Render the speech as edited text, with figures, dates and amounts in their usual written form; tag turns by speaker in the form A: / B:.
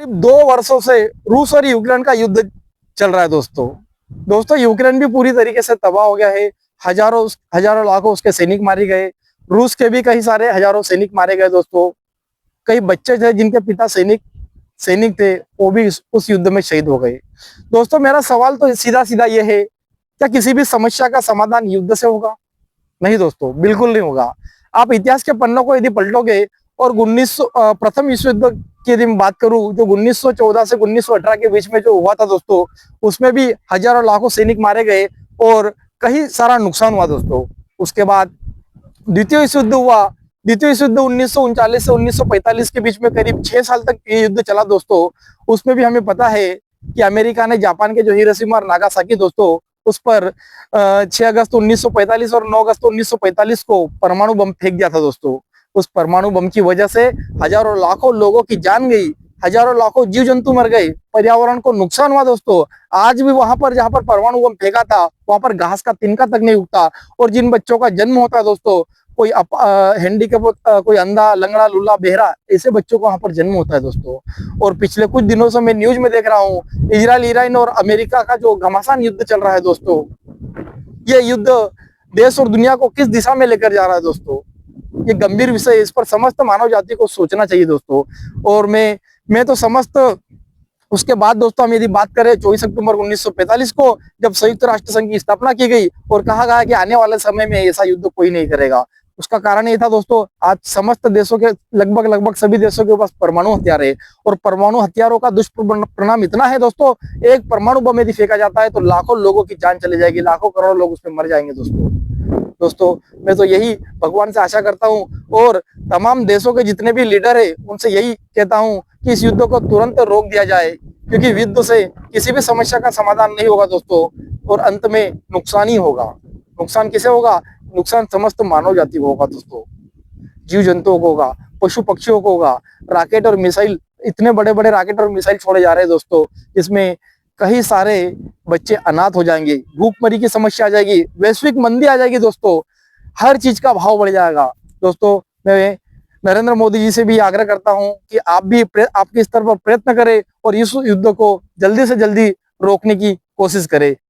A: करीब 2 वर्षों से रूस और यूक्रेन का युद्ध चल रहा है दोस्तों। दोस्तों यूक्रेन भी पूरी तरीके से तबाह हो गया है। हजारों हजारों लाखों उसके सैनिक मारे गए। रूस के भी कई सारे हजारों सैनिक मारे गए दोस्तों। कई बच्चे थे जिनके पिता सैनिक सैनिक थे, वो भी उस युद्ध में शहीद हो गए। दोस्तों मेरा सवाल तो सीधा सीधा ये है, क्या किसी भी समस्या का समाधान युद्ध से होगा? नहीं दोस्तों, बिल्कुल नहीं होगा। आप इतिहास के पन्नों को यदि पलटोगे और 1900 प्रथम विश्व युद्ध की यदि मैं बात करूं, जो 1914 से 1918 के बीच में जो हुआ था दोस्तों, उसमें भी हजारों लाखों सैनिक मारे गए और कई सारा नुकसान हुआ दोस्तों। उसके बाद द्वितीय विश्व युद्ध हुआ। द्वितीय विश्व युद्ध 1939 से 1945 के बीच में करीब 6 साल तक ये युद्ध चला दोस्तों। उसमें भी हमें पता है कि अमेरिका ने जापान के जो हिरोशिमा और नागासाकी दोस्तों, उस पर 6 अगस्त 1945 और 9 अगस्त 1945 को परमाणु बम फेंक दिया था दोस्तों। उस परमाणु बम की वजह से हजारों लाखों लोगों की जान गई, हजारों लाखों जीव जंतु मर गए, पर्यावरण को नुकसान हुआ दोस्तों। आज भी वहां पर जहां पर परमाणु बम फेंका था, वहां पर घास का तिनका तक नहीं उगता। और जिन बच्चों का जन्म होता है दोस्तों, कोई हैंडीकैप, कोई अंधा, लंगड़ा, लूला, बेहरा, ऐसे बच्चों को वहां पर जन्म होता है दोस्तों। और पिछले कुछ दिनों से मैं न्यूज में देख रहा हूँ, इजराइल, ईरान और अमेरिका का जो घमासान युद्ध चल रहा है दोस्तों, ये युद्ध देश और दुनिया को किस दिशा में लेकर जा रहा है दोस्तों? ये गंभीर विषय, इस पर समस्त मानव जाति को सोचना चाहिए दोस्तों। और मैं तो समस्त उसके बाद दोस्तों, हम यदि बात करें 24 अक्टूबर 1945 को, जब संयुक्त राष्ट्र संघ की स्थापना की गई और कहा गया कि आने वाले समय में ऐसा युद्ध कोई नहीं करेगा। उसका कारण ये था दोस्तों, आज समस्त देशों के लगभग सभी देशों के पास परमाणु हथियार है। और परमाणु हथियारों का दुष्परिणाम इतना है दोस्तों, एक परमाणु बम यदि फेंका जाता है तो लाखों लोगों की जान चली जाएगी, लाखों करोड़ों लोग उसमें मर जाएंगे दोस्तों। दोस्तों मैं तो यही भगवान से आशा करता हूँ और तमाम देशों के जितने भी लीडर है उनसे यही कहता हूँ कि इस युद्ध को तुरंत रोक दिया जाए, क्योंकि युद्ध से किसी भी समस्या का समाधान नहीं होगा दोस्तों, और अंत में नुकसान ही होगा। नुकसान किसे होगा? नुकसान समस्त मानव जाति को होगा दोस्तों, जीव जंतुओं को होगा, पशु पक्षियों को होगा। रॉकेट और मिसाइल, इतने बड़े बड़े रॉकेट और मिसाइल छोड़े जा रहे हैं दोस्तों, इसमें कई सारे बच्चे अनाथ हो जाएंगे, भूखमरी की समस्या आ जाएगी, वैश्विक मंदी आ जाएगी दोस्तों, हर चीज का भाव बढ़ जाएगा दोस्तों। मैं नरेंद्र मोदी जी से भी आग्रह करता हूं कि आप भी आपके स्तर पर प्रयत्न करें और इस युद्ध को जल्दी से जल्दी रोकने की कोशिश करें।